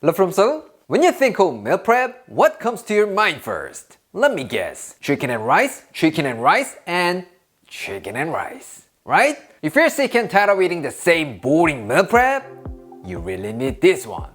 Hello from Seoul. When you think of meal prep, what comes to your mind first? Let me guess. Chicken and rice, chicken and rice, and chicken and rice. Right? If you're sick and tired of eating the same boring meal prep, you really need this one.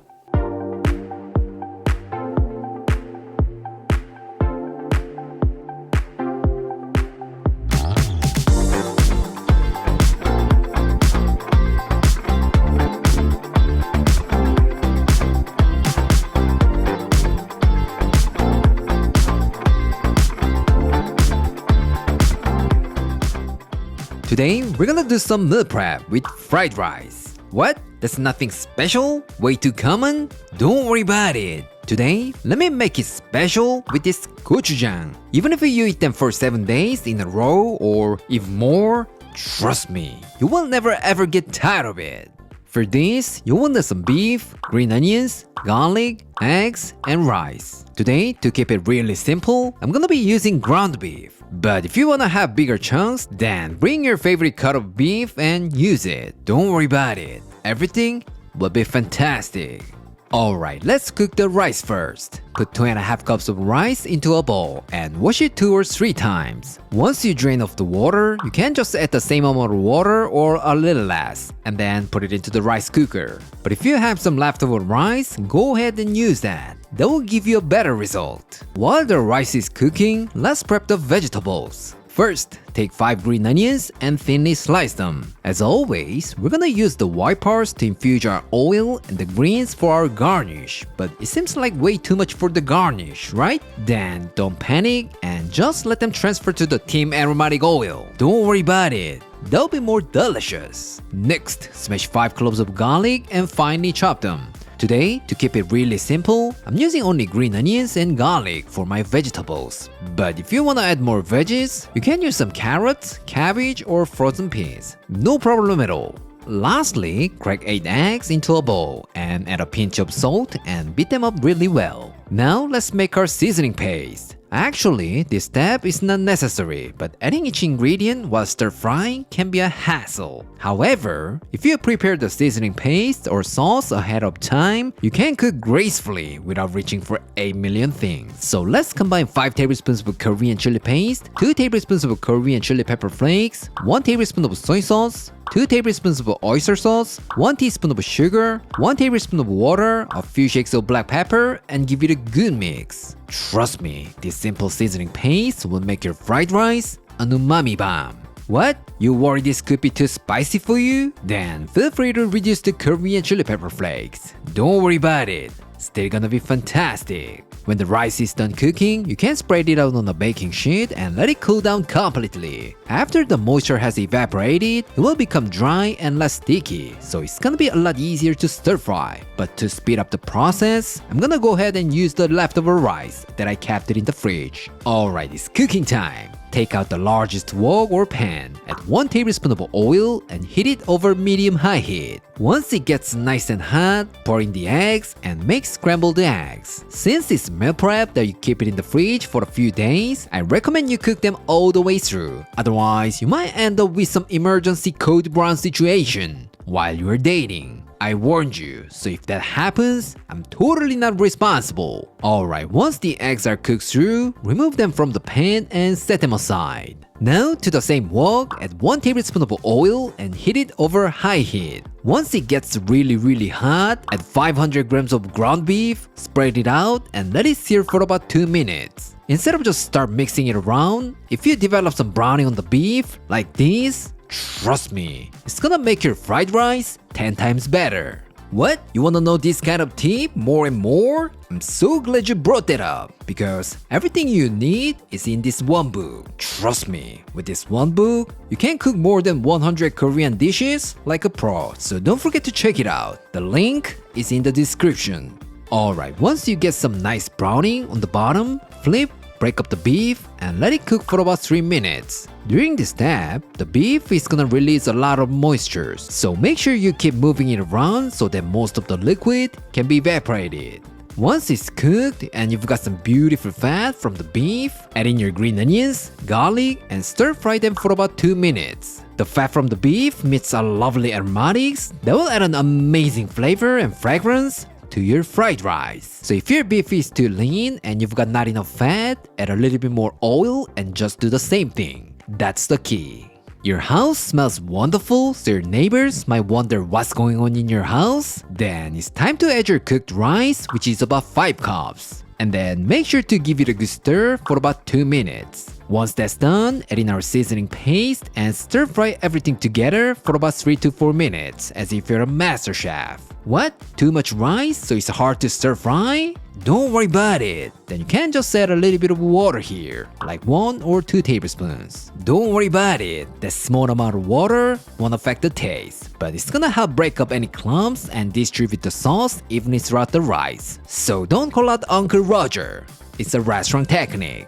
Today, we're gonna do some meal prep with fried rice. What? That's nothing special? Way too common? Don't worry about it. Today, let me make it special with this gochujang. Even if you eat them for 7 days in a row or even more, trust me, you will never ever get tired of it. For this, you will need some beef, green onions, garlic, eggs, and rice. Today, to keep it really simple, I'm gonna be using ground beef. But if you wanna have bigger chunks, then bring your favorite cut of beef and use it. Don't worry about it. Everything will be fantastic. Alright, let's cook the rice first. Put 2.5 cups of rice into a bowl and wash it 2 or 3 times. Once you drain off the water, you can just add the same amount of water or a little less, and then put it into the rice cooker. But if you have some leftover rice, go ahead and use that. That will give you a better result. While the rice is cooking, let's prep the vegetables. First, take 5 green onions and thinly slice them. As always, we're gonna use the white parts to infuse our oil and the greens for our garnish. But it seems like way too much for the garnish, right? Then don't panic and just let them transfer to the Team Aromatic oil. Don't worry about it. They'll be more delicious. Next, smash 5 cloves of garlic and finely chop them. Today, to keep it really simple, I'm using only green onions and garlic for my vegetables. But if you wanna add more veggies, you can use some carrots, cabbage, or frozen peas. No problem at all. Lastly, crack 8 eggs into a bowl and add a pinch of salt and beat them up really well. Now let's make our seasoning paste. Actually, this step is not necessary, but adding each ingredient while stir-frying can be a hassle. However, if you prepare the seasoning paste or sauce ahead of time, you can cook gracefully without reaching for a million things. So let's combine 5 tablespoons of Korean chili paste, 2 tablespoons of Korean chili pepper flakes, 1 tablespoon of soy sauce, 2 tablespoons of oyster sauce, 1 teaspoon of sugar, 1 tablespoon of water, a few shakes of black pepper, and give it a good mix. Trust me, this simple seasoning paste will make your fried rice an umami bomb. What? You worry this could be too spicy for you? Then feel free to reduce the Korean chili pepper flakes. Don't worry about it. Still gonna be fantastic. When the rice is done cooking, you can spread it out on a baking sheet and let it cool down completely. After the moisture has evaporated, it will become dry and less sticky, so it's gonna be a lot easier to stir fry. But to speed up the process, I'm gonna go ahead and use the leftover rice that I kept it in the fridge. Alright, it's cooking time. Take out the largest wok or pan, add 1 tablespoon of oil and heat it over medium-high heat. Once it gets nice and hot, pour in the eggs and make scrambled eggs. Since it's meal prep that you keep it in the fridge for a few days, I recommend you cook them all the way through. Otherwise, you might end up with some emergency code brown situation while you're dating. I warned you, so if that happens, I'm totally not responsible. Alright, once the eggs are cooked through, remove them from the pan and set them aside. Now to the same wok, add 1 tablespoon of oil and heat it over high heat. Once it gets really hot, add 500 grams of ground beef, spread it out and let it sear for about 2 minutes. Instead of just start mixing it around, if you develop some browning on the beef, like this, trust me, it's gonna make your fried rice 10 times better. What? You wanna know this kind of tip more and more? I'm so glad you brought that up, because everything you need is in this one book. Trust me, with this one book, you can cook more than 100 Korean dishes like a pro, so don't forget to check it out. The link is in the description. Alright, once you get some nice browning on the bottom, flip, break up the beef, and let it cook for about 3 minutes. During this step, the beef is gonna release a lot of moisture, so make sure you keep moving it around so that most of the liquid can be evaporated. Once it's cooked and you've got some beautiful fat from the beef, add in your green onions, garlic, and stir fry them for about 2 minutes. The fat from the beef meets a lovely aromatics that will add an amazing flavor and fragrance to your fried rice. So if your beef is too lean and you've got not enough fat, add a little bit more oil and just do the same thing. That's the key. Your house smells wonderful, so your neighbors might wonder what's going on in your house. Then it's time to add your cooked rice, which is about 5 cups. And then make sure to give it a good stir for about 2 minutes. Once that's done, add in our seasoning paste and stir fry everything together for about 3 to 4 minutes, as if you're a master chef. What? Too much rice so it's hard to stir fry? Don't worry about it. Then you can just add a little bit of water here, like 1 or 2 tablespoons. Don't worry about it. That small amount of water won't affect the taste, but it's gonna help break up any clumps and distribute the sauce evenly throughout the rice. So don't call out Uncle Roger. It's a restaurant technique.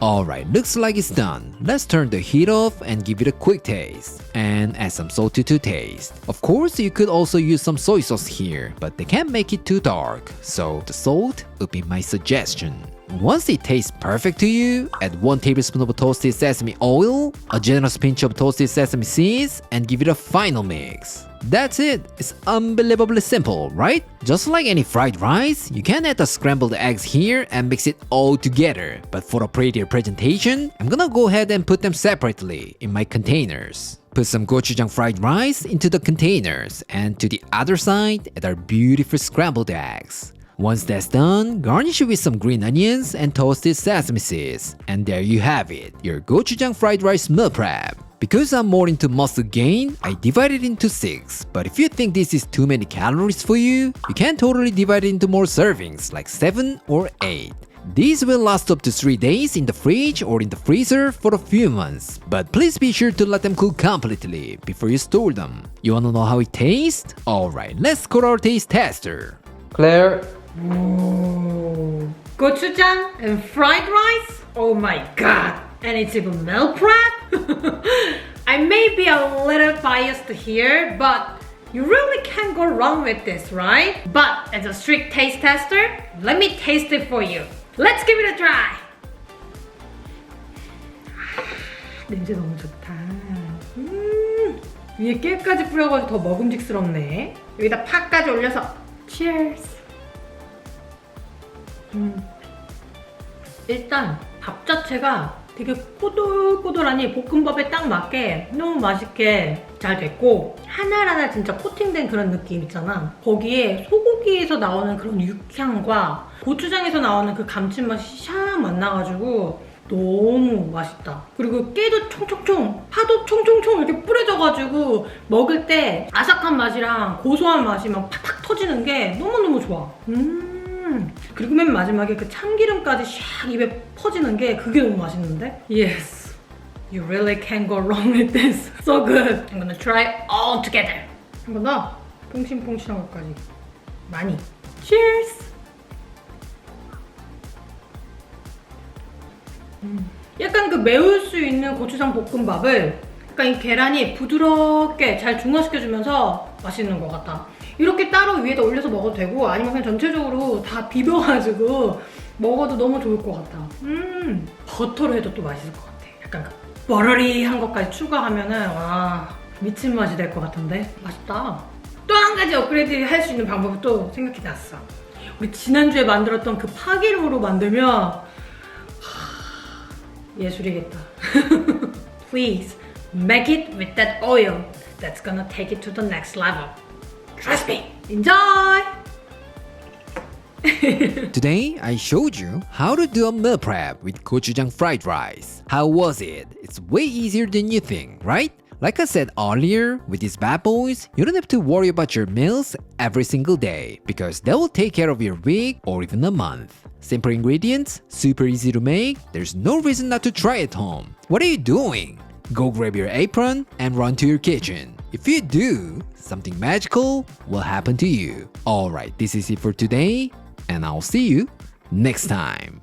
Alright, looks like it's done. Let's turn the heat off and give it a quick taste. And add some salt to taste. Of course, you could also use some soy sauce here, but they can't make it too dark, so the salt would be my suggestion. Once it tastes perfect to you, add 1 tablespoon of toasted sesame oil, a generous pinch of toasted sesame seeds, and give it a final mix. That's it. It's unbelievably simple, right? Just like any fried rice, you can add the scrambled eggs here and mix it all together. But for a prettier presentation, I'm gonna go ahead and put them separately in my containers. Put some gochujang fried rice into the containers, and to the other side, add our beautiful scrambled eggs. Once that's done, garnish it with some green onions and toasted sesame seeds. And there you have it, your gochujang fried rice meal prep. Because I'm more into muscle gain, I divide it into 6. But if you think this is too many calories for you, you can totally divide it into more servings, like 7 or 8. These will last up to 3 days in the fridge or in the freezer for a few months. But please be sure to let them cool completely before you store them. You wanna know how it tastes? Alright, let's call our taste tester. Claire. Ooh. Gochujang and fried rice? Oh my god! And it's even meal prep? I may be a little biased here, but you really can't go wrong with this, right? But as a strict taste tester, let me taste it for you. Let's give it a try! 냄새 너무 좋다. 위에 깨까지 뿌려가지고 더 먹음직스럽네. 여기다 파까지 올려서 Cheers! 일단 밥 자체가 되게 꼬들꼬들하니 볶음밥에 딱 맞게 너무 맛있게 잘 됐고, 하나하나 진짜 코팅된 그런 느낌 있잖아. 거기에 소고기에서 나오는 그런 육향과 고추장에서 나오는 그 감칠맛이 샥 만나가지고 너무 맛있다. 그리고 깨도 총총총, 파도 총총총 이렇게 뿌려져가지고 먹을 때 아삭한 맛이랑 고소한 맛이 막 팍팍 터지는 게 너무너무 좋아. 그리고 맨 마지막에 그 참기름까지 샥 입에 퍼지는 게 그게 너무 맛있는데? Yes, you really can't go wrong with this. So good. I'm gonna try all together. 한 번 더 퐁신퐁신한 것까지 많이. Cheers. 약간 그 매울 수 있는 고추장 볶음밥을 약간 이 계란이 부드럽게 잘 중화시켜주면서 맛있는 것 같다. 이렇게 따로 위에다 올려서 먹어도 되고, 아니면 그냥 전체적으로 다 비벼가지고 먹어도 너무 좋을 것 같다. 버터로 해도 또 맛있을 것 같아. 약간 그 버러리한 것까지 추가하면은 와, 미친 맛이 될 것 같은데? 맛있다. 또 한 가지 업그레이드 할 수 있는 방법을 또 생각해놨어. 우리 지난주에 만들었던 그 파기름으로 만들면 예술이겠다. Please make it with that oil. That's gonna take it to the next level. Trust me. Enjoy! Today, I showed you how to do a meal prep with gochujang fried rice. How was it? It's way easier than you think, right? Like I said earlier, with these bad boys, you don't have to worry about your meals every single day because they will take care of your week or even a month. Simple ingredients, super easy to make, there's no reason not to try at home. What are you doing? Go grab your apron and run to your kitchen. If you do, something magical will happen to you. Alright, this is it for today, and I'll see you next time.